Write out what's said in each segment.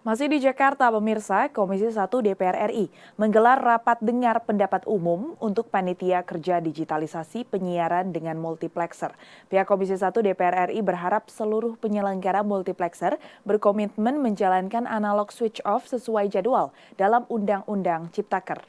Masih di Jakarta, pemirsa, Komisi 1 DPR RI menggelar rapat dengar pendapat umum untuk panitia kerja digitalisasi penyiaran dengan multiplexer. Pihak Komisi 1 DPR RI berharap seluruh penyelenggara multiplexer berkomitmen menjalankan analog switch off sesuai jadwal dalam Undang-Undang Ciptaker.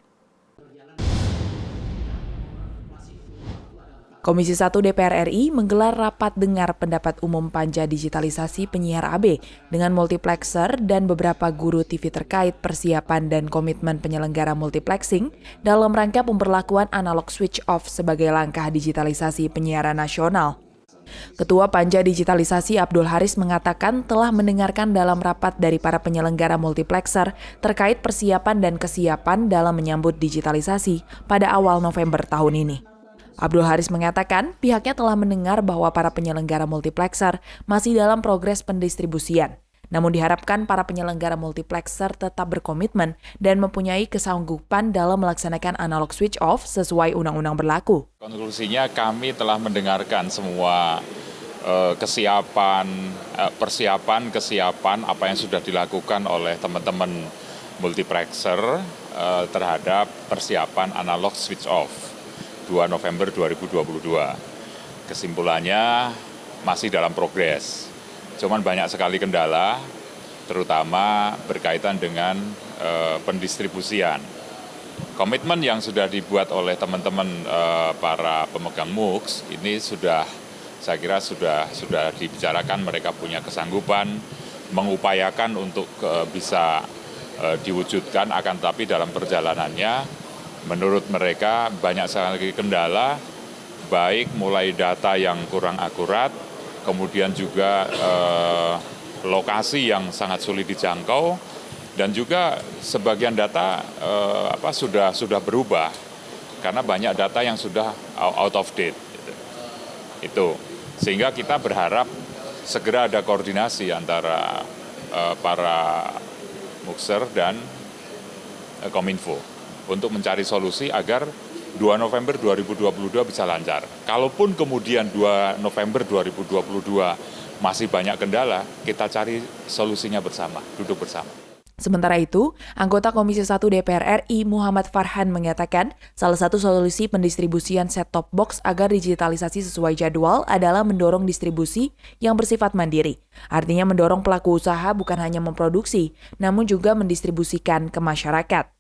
Komisi 1 DPR RI menggelar rapat dengar pendapat umum panja digitalisasi penyiar AB dengan multiplexer dan beberapa guru TV terkait persiapan dan komitmen penyelenggara multiplexing dalam rangka pemberlakuan analog switch off sebagai langkah digitalisasi penyiaran nasional. Ketua Panja Digitalisasi Abdul Haris mengatakan telah mendengarkan dalam rapat dari para penyelenggara multiplexer terkait persiapan dan kesiapan dalam menyambut digitalisasi pada awal November tahun ini. Abdul Haris mengatakan pihaknya telah mendengar bahwa para penyelenggara multiplexer masih dalam progres pendistribusian. Namun diharapkan para penyelenggara multiplexer tetap berkomitmen dan mempunyai kesanggupan dalam melaksanakan analog switch off sesuai undang-undang berlaku. Konklusinya kami telah mendengarkan semua kesiapan apa yang sudah dilakukan oleh teman-teman multiplexer terhadap persiapan analog switch off 2 November 2022. Kesimpulannya masih dalam progres. Cuman banyak sekali kendala, terutama berkaitan dengan pendistribusian. Komitmen yang sudah dibuat oleh teman-teman para pemegang MUX ini saya kira sudah dibicarakan, mereka punya kesanggupan mengupayakan untuk bisa diwujudkan, akan tetapi dalam perjalanannya menurut mereka banyak sekali kendala, baik mulai data yang kurang akurat, kemudian juga lokasi yang sangat sulit dijangkau, dan juga sebagian data sudah berubah karena banyak data yang sudah out of date. Itu sehingga kita berharap segera ada koordinasi antara para Muxer dan Kominfo untuk mencari solusi agar 2 November 2022 bisa lancar. Kalaupun kemudian 2 November 2022 masih banyak kendala, kita cari solusinya bersama, duduk bersama. Sementara itu, anggota Komisi 1 DPR RI Muhammad Farhan mengatakan salah satu solusi pendistribusian set-top box agar digitalisasi sesuai jadwal adalah mendorong distribusi yang bersifat mandiri. Artinya mendorong pelaku usaha bukan hanya memproduksi, namun juga mendistribusikan ke masyarakat.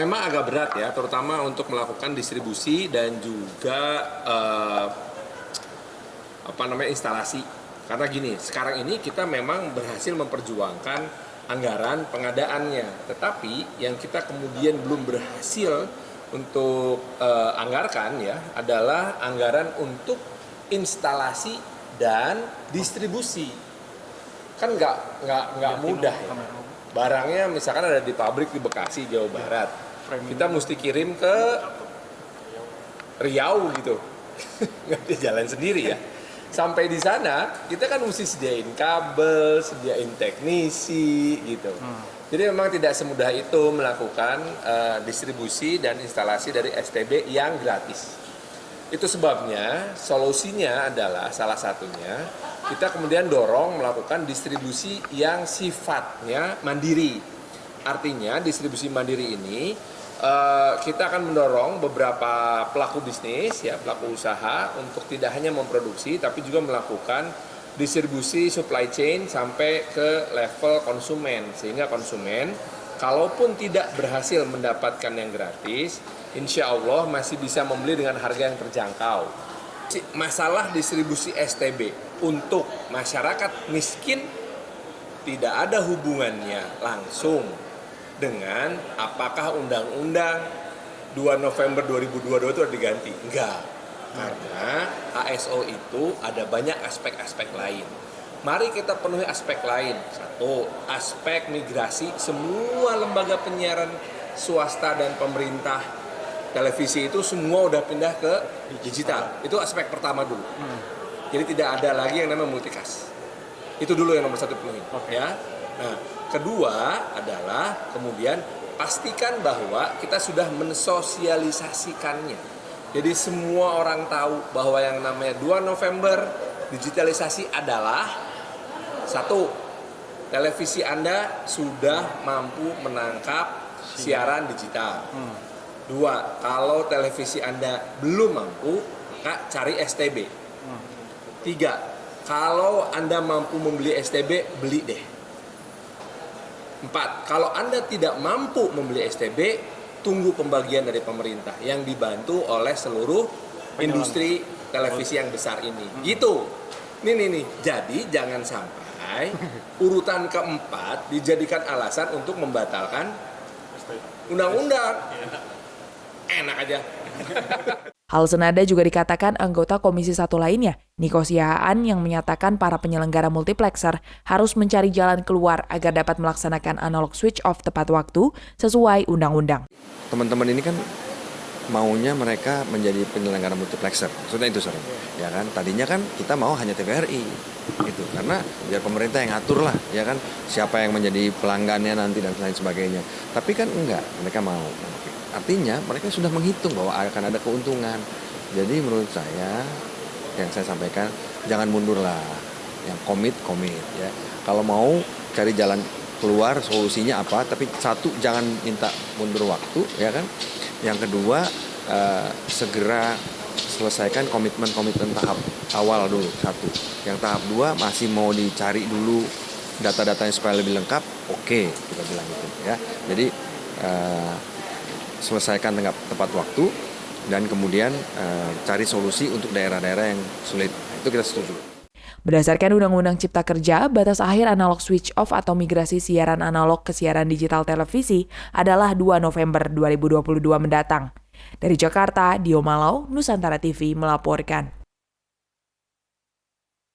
Memang agak berat ya, terutama untuk melakukan distribusi dan juga instalasi. Karena gini, sekarang ini kita memang berhasil memperjuangkan anggaran pengadaannya, tetapi yang kita kemudian belum berhasil untuk anggarkan ya adalah anggaran untuk instalasi dan distribusi. Kan nggak mudah ya. Barangnya misalkan ada di pabrik di Bekasi, Jawa Barat, kita mesti kirim ke Riau gitu, nggak bisa jalan sendiri ya. Sampai di sana kita kan mesti sediain kabel, sediain teknisi gitu. Jadi memang tidak semudah itu melakukan distribusi dan instalasi dari STB yang gratis. Itu sebabnya solusinya adalah salah satunya kita kemudian dorong melakukan distribusi yang sifatnya mandiri. Artinya distribusi mandiri ini kita akan mendorong beberapa pelaku bisnis ya, pelaku usaha untuk tidak hanya memproduksi tapi juga melakukan distribusi supply chain sampai ke level konsumen, sehingga konsumen kalaupun tidak berhasil mendapatkan yang gratis, insya Allah masih bisa membeli dengan harga yang terjangkau. Masalah distribusi STB untuk masyarakat miskin tidak ada hubungannya langsung dengan apakah Undang-Undang 2 November 2022 itu diganti. Enggak, karena ASO itu ada banyak aspek-aspek lain. Mari kita penuhi aspek lain. Satu, aspek migrasi semua lembaga penyiaran swasta dan pemerintah televisi itu semua udah pindah ke digital. Itu aspek pertama dulu. Jadi tidak ada lagi yang namanya multicast. Itu dulu yang nomor satu penuhi. Ya. Nah, kedua adalah kemudian pastikan bahwa kita sudah mensosialisasikannya. Jadi semua orang tahu bahwa yang namanya 2 November digitalisasi adalah satu, televisi Anda sudah mampu menangkap siaran digital. 2, kalau televisi Anda belum mampu, maka cari STB. 3, kalau Anda mampu membeli STB, beli deh. 4, kalau Anda tidak mampu membeli STB, tunggu pembagian dari pemerintah yang dibantu oleh seluruh industri televisi yang besar ini. Gitu. Nih. Jadi jangan sampai urutan keempat dijadikan alasan untuk membatalkan undang-undang. Enak aja. Hal senada juga dikatakan anggota Komisi 1 lainnya, Niko Siahaan, yang menyatakan para penyelenggara multiplexer harus mencari jalan keluar agar dapat melaksanakan analog switch off tepat waktu sesuai undang-undang. Teman-teman ini kan maunya mereka menjadi penyelenggara multiplexer, maksudnya itu sering, ya kan? Tadinya kan kita mau hanya TVRI, gitu, karena biar pemerintah yang atur lah, ya kan? Siapa yang menjadi pelanggannya nanti dan lain sebagainya. Tapi kan enggak, mereka mau. Artinya mereka sudah menghitung bahwa akan ada keuntungan. Jadi menurut saya, yang saya sampaikan, jangan mundur lah, yang komit, ya. Kalau mau cari jalan keluar, solusinya apa? Tapi satu, jangan minta mundur waktu, ya kan? Yang kedua, segera selesaikan komitmen tahap awal dulu, satu. Yang tahap 2 masih mau dicari dulu data-datanya supaya lebih lengkap, oke, kita bilang gitu ya. Jadi selesaikan tepat waktu dan kemudian cari solusi untuk daerah-daerah yang sulit. Itu kita setuju. Berdasarkan Undang-Undang Cipta Kerja, batas akhir analog switch off atau migrasi siaran analog ke siaran digital televisi adalah 2 November 2022 mendatang. Dari Jakarta, Dio Malau, Nusantara TV melaporkan.